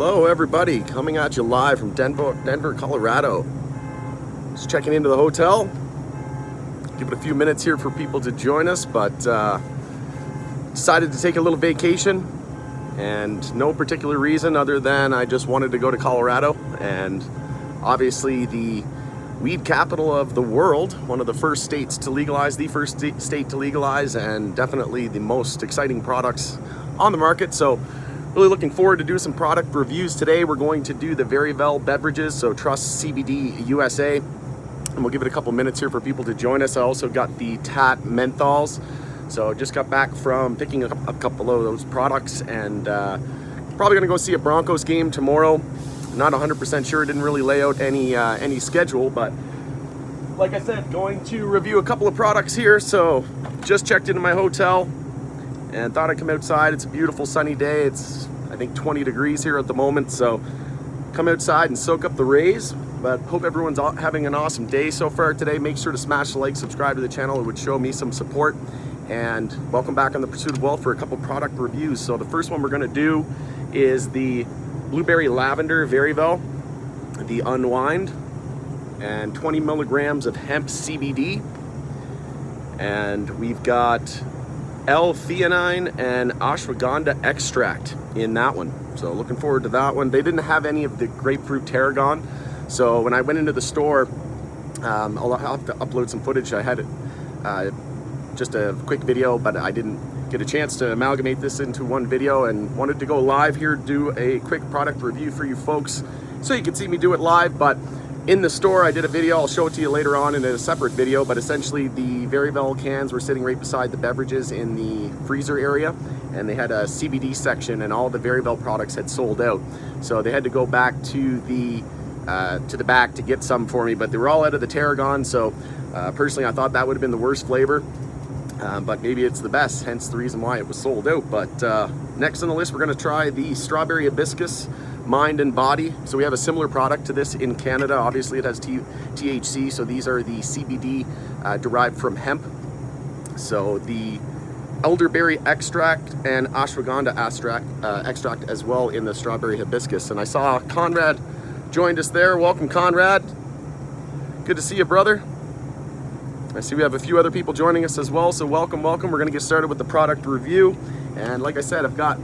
Hello everybody, coming at you live from Denver, Colorado. Just checking into the hotel. Give it a few minutes here for people to join us, but decided to take a little vacation, and no particular reason other than I just wanted to go to Colorado, and obviously the weed capital of the world, one of the first states to legalize, the first state to legalize, and definitely the most exciting products on the market. So really looking forward to do some product reviews today. We're going to do the Varietal beverages, so Truss CBD USA, and we'll give it a couple minutes here for people to join us. I also got the TAAT menthols, so just got back from picking up a couple of those products, and probably gonna go see a Broncos game tomorrow. Not 100% sure, didn't really lay out any schedule, but like I said, going to review a couple of products here. So just checked into my hotel and thought I'd come outside. It's a beautiful sunny day. It's, I think, 20 degrees here at the moment, so come outside and soak up the rays. But hope everyone's having an awesome day so far today. Make sure to smash the like, subscribe to the channel. It would show me some support. And welcome back on The Pursuit of Wealth for a couple product reviews. So the first one we're gonna do is the Blueberry Lavender Varietal, the Unwind, and 20 milligrams of hemp CBD. And we've got L-theanine and ashwagandha extract in that one. So looking forward to that one. They didn't have any of the grapefruit tarragon. So when I went into the store, I'll have to upload some footage. I had it, just a quick video, but I didn't get a chance to amalgamate this into one video, and wanted to go live here, do a quick product review for you folks so you can see me do it live. But in the store I did a video, I'll show it to you later on in a separate video, but essentially the Varietal cans were sitting right beside the beverages in the freezer area, and they had a CBD section, and all the Varietal products had sold out. So they had to go back to the back to get some for me, but they were all out of the tarragon. So personally I thought that would have been the worst flavor. But maybe it's the best, hence the reason why it was sold out. But next on the list, we're going to try the Strawberry Hibiscus Mind and Body. So we have a similar product to this in Canada. Obviously it has THC, so these are the CBD derived from hemp. So the elderberry extract and ashwagandha extract as well in the Strawberry Hibiscus. And I saw Conrad joined us there. Welcome, Conrad. Good to see you, brother. I see we have a few other people joining us as well, so welcome. We're going to get started with the product review. And like I said, I've got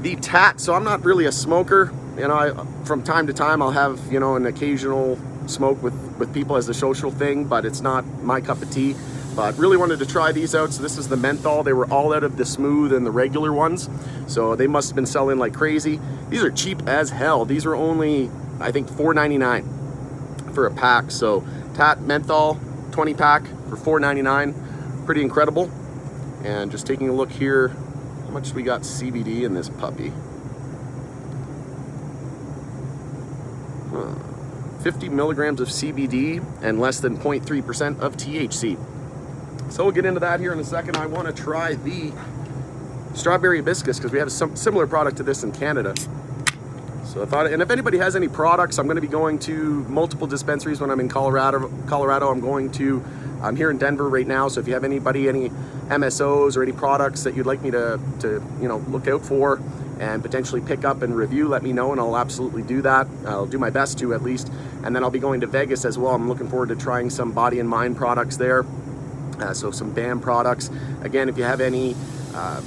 the TAAT. So I'm not really a smoker. You know, from time to time I'll have, you know, an occasional smoke with people as a social thing, but it's not my cup of tea. But really wanted to try these out. So this is the menthol. They were all out of the smooth and the regular ones, so they must have been selling like crazy. These are cheap as hell. These are only, I think, $4.99 for a pack. So TAAT menthol 20 pack for $4.99, pretty incredible. And just taking a look here, how much we got CBD in this puppy? 50 milligrams of CBD and less than 0.3% of THC. So we'll get into that here in a second. I want to try the Strawberry Hibiscus because we have some similar product to this in Canada. So I thought, and if anybody has any products, I'm going to be going to multiple dispensaries when I'm in Colorado. I'm here in Denver right now, so if you have anybody, any MSOs or any products that you'd like me to you know, look out for and potentially pick up and review, let me know, and I'll absolutely do that. I'll do my best to, at least. And then I'll be going to Vegas as well. I'm looking forward to trying some Body and Mind products there. So some BAM products. Again, if you have any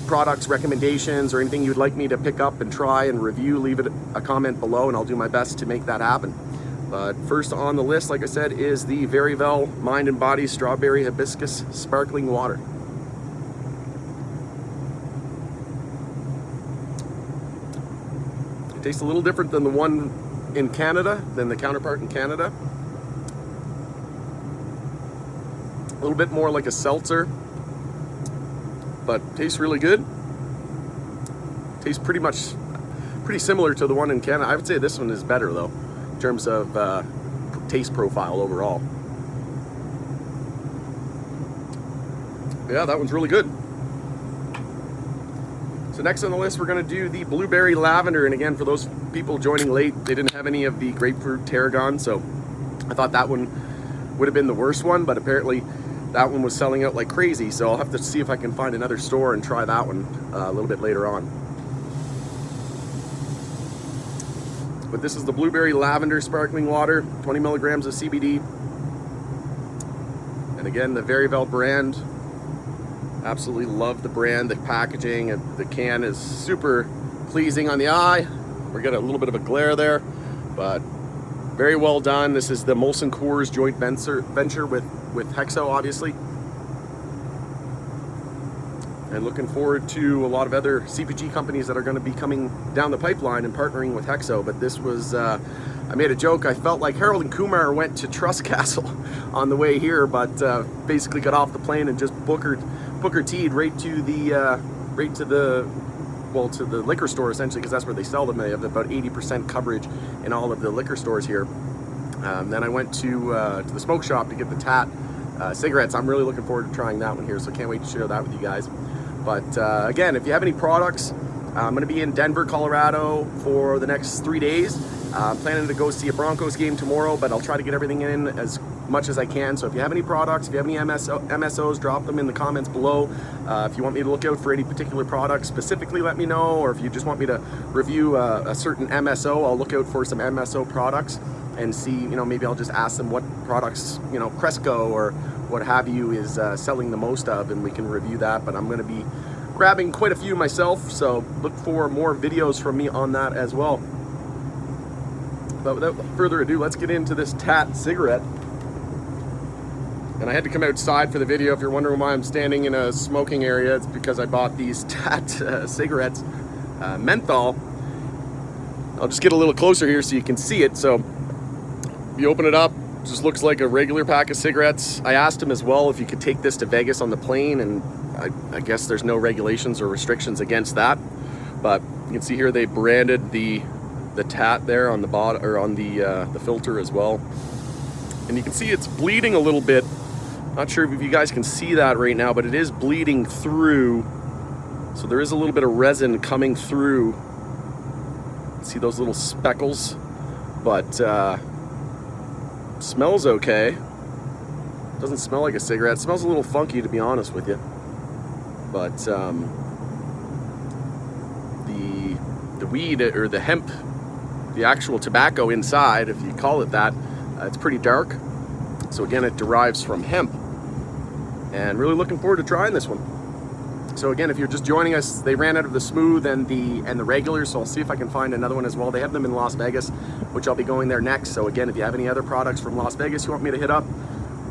products, recommendations, or anything you'd like me to pick up and try and review, leave it a comment below and I'll do my best to make that happen. But first on the list, like I said, is the Varietal Mind and Body Strawberry Hibiscus Sparkling Water. It tastes a little different than the one in Canada, than the counterpart in Canada. A little bit more like a seltzer, but tastes really good. Tastes pretty similar to the one in Canada. I would say this one is better though, in terms of taste profile overall. Yeah, that one's really good. So next on the list, we're gonna do the Blueberry Lavender. And again, for those people joining late, they didn't have any of the grapefruit tarragon, so I thought that one would have been the worst one, but apparently that one was selling out like crazy, so I'll have to see if I can find another store and try that one a little bit later on. But this is the Blueberry Lavender Sparkling Water, 20 milligrams of CBD. And again, the Varietal brand. Absolutely love the brand, the packaging, and the can is super pleasing on the eye. We're getting a little bit of a glare there, but very well done. This is the Molson Coors joint venture with HEXO, obviously. And looking forward to a lot of other CPG companies that are going to be coming down the pipeline and partnering with HEXO. But this was, I made a joke. I felt like Harold and Kumar went to Truss Castle on the way here, but basically got off the plane and just Booker T'd right to the liquor store, essentially, because that's where they sell them. They have about 80% coverage in all of the liquor stores here. Then I went to the smoke shop to get the TAAT cigarettes. I'm really looking forward to trying that one here, so can't wait to share that with you guys. But again, if you have any products, I'm going to be in Denver, Colorado for the next 3 days. I'm planning to go see a Broncos game tomorrow, but I'll try to get everything in as much as I can. So if you have any products, if you have any MSOs, drop them in the comments below. If you want me to look out for any particular products specifically, let me know. Or if you just want me to review a certain MSO, I'll look out for some MSO products and see, maybe I'll just ask them what products, Cresco or what have you is selling the most of, and we can review that. But I'm going to be grabbing quite a few myself, so look for more videos from me on that as well. But without further ado, let's get into this TAAT cigarette. And I had to come outside for the video. If you're wondering why I'm standing in a smoking area, it's because I bought these TAAT cigarettes, menthol. I'll just get a little closer here so you can see it. So you open it up, just looks like a regular pack of cigarettes. I asked him as well if you could take this to Vegas on the plane, and I guess there's no regulations or restrictions against that. But you can see here they branded the TAAT there on the bottom, or on the filter as well. And you can see it's bleeding a little bit. Not sure if you guys can see that right now, but it is bleeding through. So there is a little bit of resin coming through. See those little speckles? But smells okay. Doesn't smell like a cigarette. It smells a little funky, to be honest with you. But the weed, or the hemp, the actual tobacco inside, if you call it that, it's pretty dark. So again, it derives from hemp. And really looking forward to trying this one. So again, if you're just joining us, they ran out of the smooth and the regular, so I'll see if I can find another one as well. They have them in Las Vegas, which I'll be going there next. So again, if you have any other products from Las Vegas you want me to hit up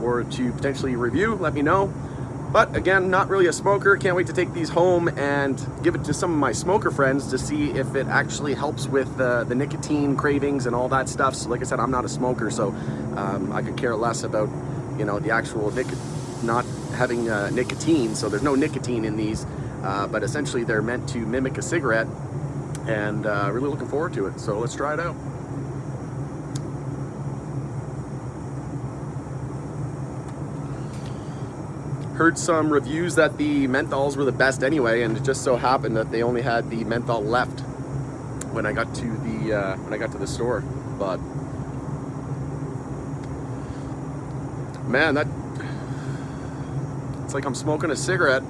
or to potentially review, let me know. But again, not really a smoker. Can't wait to take these home and give it to some of my smoker friends to see if it actually helps with the nicotine cravings and all that stuff. So like I said, I'm not a smoker, so I could care less about, the actual not having nicotine. So there's no nicotine in these, but essentially they're meant to mimic a cigarette, and really looking forward to it. So let's try it out. Heard some reviews that the menthols were the best anyway, and it just so happened that they only had the menthol left when I got to the store. But man, it's like I'm smoking a cigarette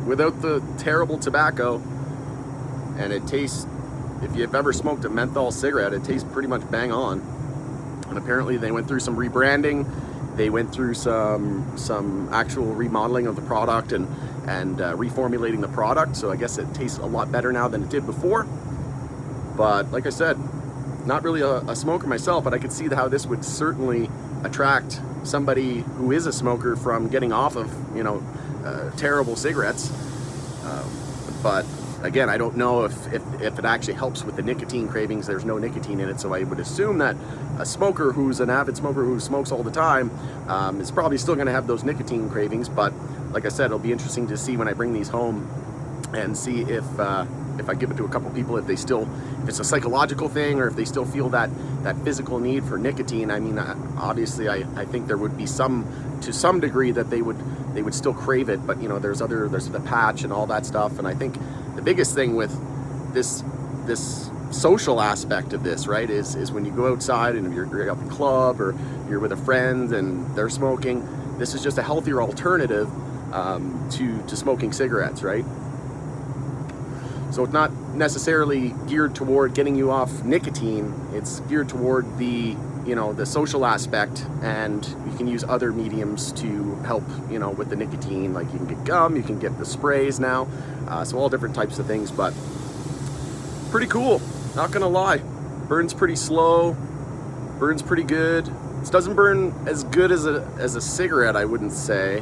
without the terrible tobacco, and it tastes, if you've ever smoked a menthol cigarette, it tastes pretty much bang on. And apparently they went through some rebranding. They went through some actual remodeling of the product and reformulating the product. So I guess it tastes a lot better now than it did before. But like I said, not really a smoker myself, but I could see how this would certainly attract somebody who is a smoker from getting off of, terrible cigarettes. But again, I don't know if it actually helps with the nicotine cravings. There's no nicotine in it, so I would assume that a smoker who's an avid smoker who smokes all the time is probably still going to have those nicotine cravings. But like I said, it'll be interesting to see when I bring these home and see if I give it to a couple people, if it's a psychological thing, or if they still feel that physical need for nicotine. I mean, obviously, I think there would be to some degree that they would still crave it. But there's the patch and all that stuff, and I think the biggest thing with this social aspect of this, right, is when you go outside and you're at the club or you're with a friend and they're smoking, this is just a healthier alternative to smoking cigarettes, right? So it's not necessarily geared toward getting you off nicotine. It's geared toward the, you know, the social aspect, and you can use other mediums to help, you know, with the nicotine. Like you can get gum, you can get the sprays now, so all different types of things, but pretty cool, not gonna lie. Burns pretty slow, burns pretty good. This doesn't burn as good as a cigarette, I wouldn't say.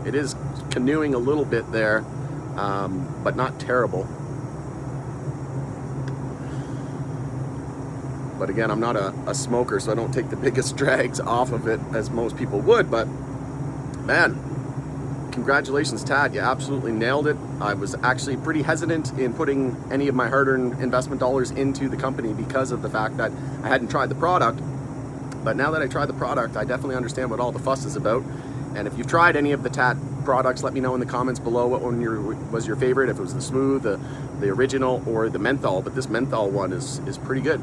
It is canoeing a little bit there, but not terrible. But again, I'm not a smoker, so I don't take the biggest drags off of it as most people would. But man, congratulations, TAAT. You absolutely nailed it. I was actually pretty hesitant in putting any of my hard-earned investment dollars into the company because of the fact that I hadn't tried the product. But now that I tried the product, I definitely understand what all the fuss is about. And if you've tried any of the TAAT products, let me know in the comments below what one was your favorite, if it was the Smooth, the original, or the Menthol. But this Menthol one is pretty good.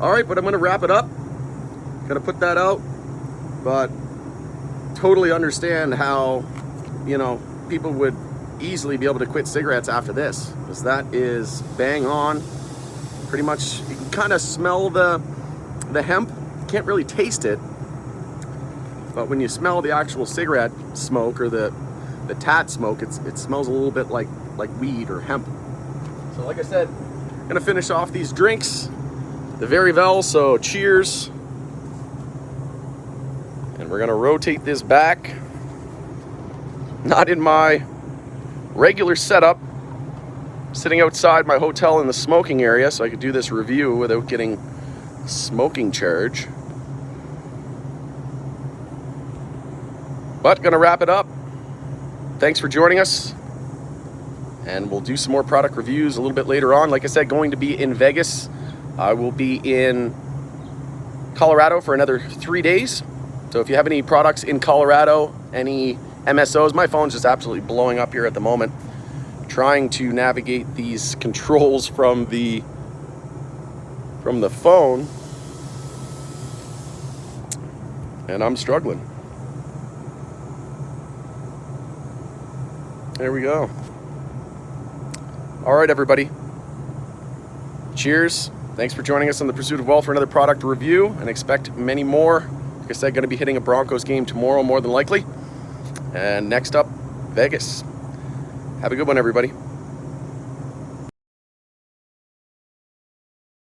All right, but I'm gonna wrap it up. Gonna put that out, but totally understand how, you know, people would easily be able to quit cigarettes after this, because that is bang on. Pretty much, you can kind of smell the hemp. Can't really taste it, but when you smell the actual cigarette smoke or the TAAT smoke, it smells a little bit like weed or hemp. So like I said, I'm gonna finish off these drinks, the Varietal, so cheers. And we're gonna rotate this back. Not in my regular setup, sitting outside my hotel in the smoking area so I could do this review without getting smoking charge. But gonna wrap it up. Thanks for joining us, and we'll do some more product reviews a little bit later on. Like I said, going to be in Vegas. I will be in Colorado for another 3 days. So if you have any products in Colorado, any MSOs, my phone's just absolutely blowing up here at the moment, trying to navigate these controls from the phone, and I'm struggling. There we go. All right, everybody. Cheers. Thanks for joining us on The Pursuit of Wealth for another product review, and expect many more. Like I said, going to be hitting a Broncos game tomorrow, more than likely. And next up, Vegas. Have a good one, everybody.